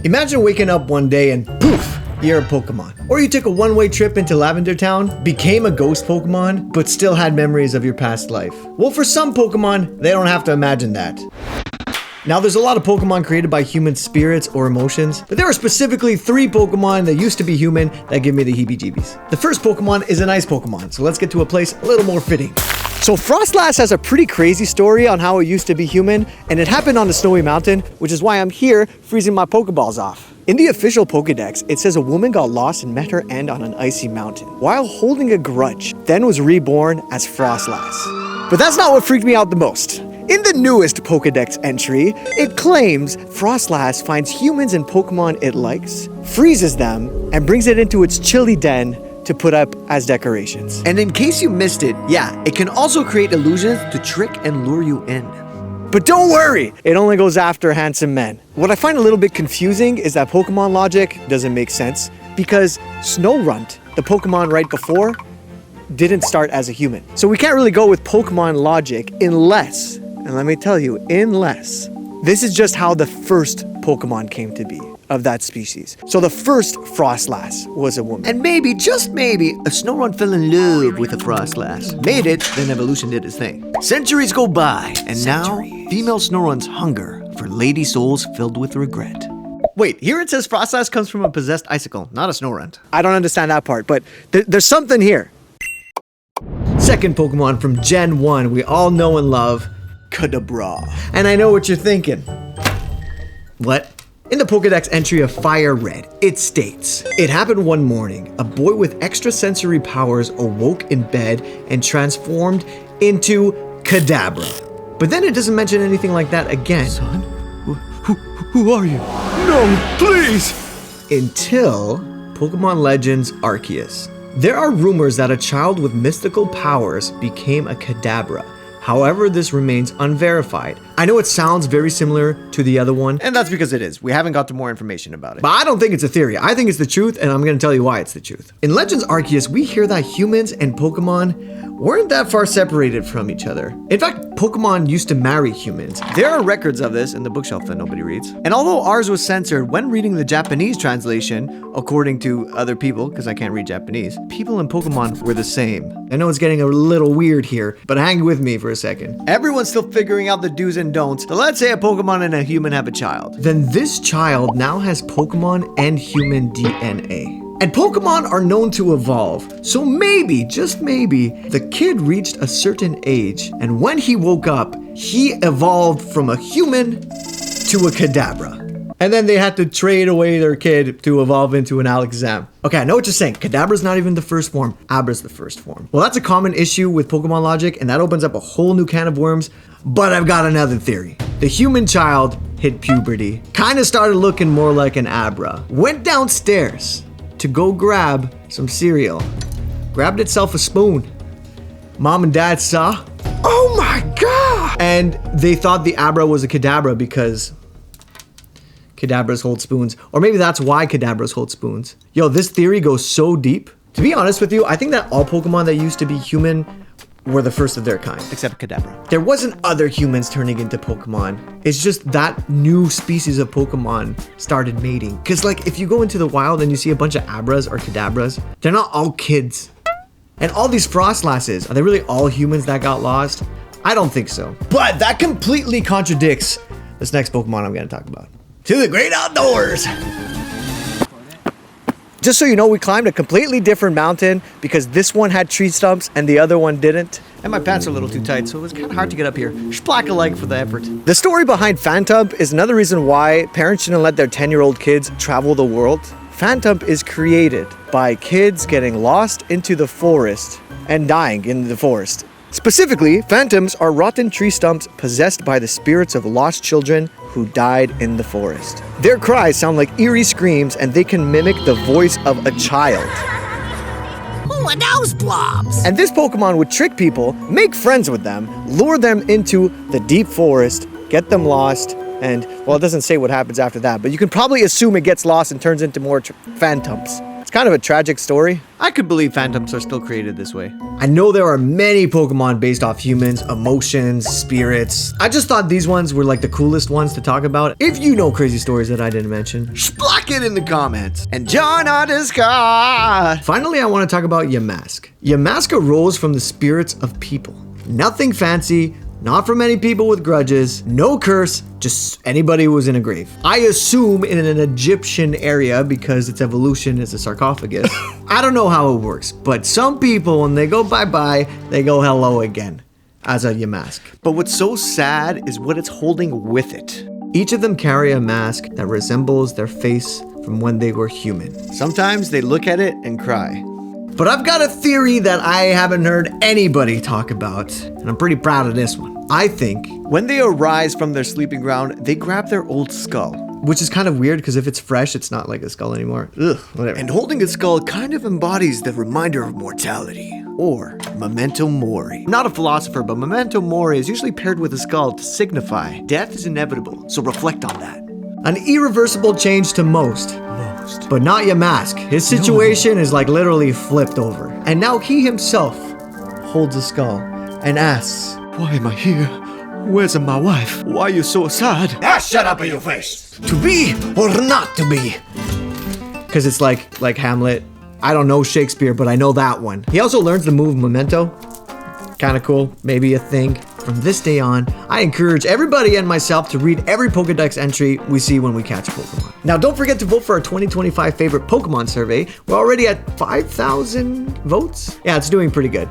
Imagine waking up one day and poof, you're a Pokemon. Or you took a one-way trip into Lavender Town, became a ghost Pokemon, but still had memories of your past life. Well, for some Pokemon, they don't have to imagine that. Now, there's a lot of Pokemon created by human spirits or emotions, but there are specifically 3 Pokemon that used to be human that give me the heebie-jeebies. The first Pokemon is an ice Pokemon, so let's get to a place a little more fitting. So Froslass has a pretty crazy story on how it used to be human, and it happened on the Snowy Mountain, which is why I'm here freezing my Pokeballs off. In the official Pokedex, it says a woman got lost and met her end on an icy mountain while holding a grudge, then was reborn as Froslass. But that's not what freaked me out the most. In the newest Pokedex entry, it claims Froslass finds humans and Pokemon it likes, freezes them, and brings it into its chilly den to put up as decorations. And in case you missed it, yeah, it can also create illusions to trick and lure you in. But don't worry, it only goes after handsome men. What I find a little bit confusing is that Pokemon logic doesn't make sense because Snorunt, the Pokemon right before, didn't start as a human. So we can't really go with Pokemon logic unless, and let me tell you, unless, this is just how the first Pokemon came to be of that species. So the first Froslass was a woman. And maybe, just maybe, a Snorunt fell in love with a Froslass. Made it, then evolution did its thing. Centuries go by, and now, female Snorunts hunger for lady souls filled with regret. Wait, here it says Froslass comes from a possessed icicle, not a Snorunt. I don't understand that part, but there's something here. Second Pokemon from Gen 1 we all know and love, Kadabra. And I know what you're thinking. What? In the Pokedex entry of Fire Red, it states, it happened one morning. A boy with extrasensory powers awoke in bed and transformed into Kadabra. But then it doesn't mention anything like that again. Son? Who are you? No, please! Until Pokemon Legends Arceus. There are rumors that a child with mystical powers became a Kadabra. However, this remains unverified. I know it sounds very similar to the other one, and that's because it is. We haven't got to more information about it. But I don't think it's a theory. I think it's the truth, and I'm going to tell you why it's the truth. In Legends Arceus, we hear that humans and Pokemon weren't that far separated from each other. In fact, Pokemon used to marry humans. There are records of this in the bookshelf that nobody reads. And although ours was censored, when reading the Japanese translation, according to other people, because I can't read Japanese, people and Pokemon were the same. I know it's getting a little weird here, but hang with me for a second. Everyone's still figuring out the do's and don'ts. So let's say a Pokemon and a human have a child. Then this child now has Pokemon and human DNA. And Pokemon are known to evolve, so maybe, just maybe, the kid reached a certain age, and when he woke up, he evolved from a human to a Kadabra. And then they had to trade away their kid to evolve into an Alakazam. Okay, I know what you're saying. Kadabra's not even the first form. Abra's the first form. Well, that's a common issue with Pokemon logic, and that opens up a whole new can of worms, but I've got another theory. The human child hit puberty, kind of started looking more like an Abra, went downstairs to go grab some cereal. Grabbed itself a spoon. Mom and dad saw, oh my god! And they thought the Abra was a Kadabra because Kadabras hold spoons. Or maybe that's why Kadabras hold spoons. Yo, this theory goes so deep. To be honest with you, I think that all Pokemon that used to be human were the first of their kind, except Kadabra. There wasn't other humans turning into Pokemon. It's just that new species of Pokemon started mating. Because like, if you go into the wild and you see a bunch of Abras or Kadabras, they're not all kids. And all these Frostlasses, are they really all humans that got lost? I don't think so. But that completely contradicts this next Pokemon I'm gonna talk about. To the great outdoors! Just so you know, we climbed a completely different mountain because this one had tree stumps and the other one didn't. And my pants are a little too tight, so it was kind of hard to get up here. Splack a like for the effort. The story behind Phantump is another reason why parents shouldn't let their 10-year-old kids travel the world. Phantump is created by kids getting lost into the forest and dying in the forest. Specifically, phantoms are rotten tree stumps possessed by the spirits of lost children who died in the forest. Their cries sound like eerie screams, and they can mimic the voice of a child. Who are those blobs? And this Pokemon would trick people, make friends with them, lure them into the deep forest, get them lost, and, well, it doesn't say what happens after that, but you can probably assume it gets lost and turns into more Phantumps. It's kind of a tragic story. I could believe Phantumps are still created this way. I know there are many Pokemon based off humans, emotions, spirits. I just thought these ones were like the coolest ones to talk about. If you know crazy stories that I didn't mention, block it in the comments and join our Discord. Finally, I want to talk about Yamask. Yamask arose from the spirits of people. Nothing fancy, not from any people with grudges, no curse, just anybody who was in a grave. I assume in an Egyptian area because its evolution is a sarcophagus. I don't know how it works, but some people, when they go bye-bye, they go hello again as a Yamask. But what's so sad is what it's holding with it. Each of them carry a mask that resembles their face from when they were human. Sometimes they look at it and cry. But I've got a theory that I haven't heard anybody talk about, and I'm pretty proud of this one. I think when they arise from their sleeping ground, they grab their old skull. Which is kind of weird because if it's fresh, it's not like a skull anymore. Ugh, whatever. And holding a skull kind of embodies the reminder of mortality, or memento mori. I'm not a philosopher, but memento mori is usually paired with a skull to signify death is inevitable, so reflect on that. An irreversible change to most. But not Yamask. His situation is like literally flipped over. And now he himself holds a skull and asks, Why am I here? Where's my wife? Why are you so sad? Ah, shut up in your face. to be or not to be? Because it's like Hamlet. I don't know Shakespeare, but I know that one. He also learns the move Memento. Kind of cool, maybe a thing. From this day on, I encourage everybody and myself to read every Pokedex entry we see when we catch a Pokemon. Now, don't forget to vote for our 2025 favorite Pokemon survey. We're already at 5,000 votes. Yeah, it's doing pretty good.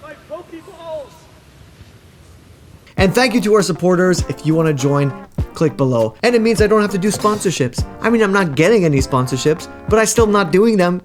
My Pokeballs! And thank you to our supporters. If you want to join, click below. And it means I don't have to do sponsorships. I mean, I'm not getting any sponsorships, but I'm still not doing them